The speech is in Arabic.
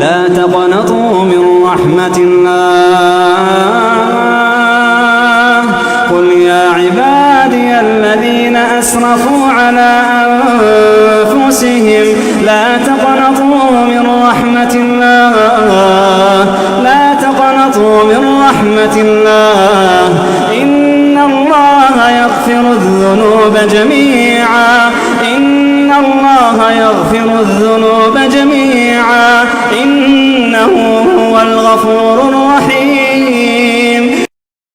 لا تقنطوا من رحمة الله قل يا عبادي الذين أسرفوا على أنفسهم لا تقنطوا من رحمة الله لا تقنطوا من رحمة الله إن الله يغفر الذنوب جميعا إن الله يغفر الذنوب جميعا إنه هو الغفور الرحيم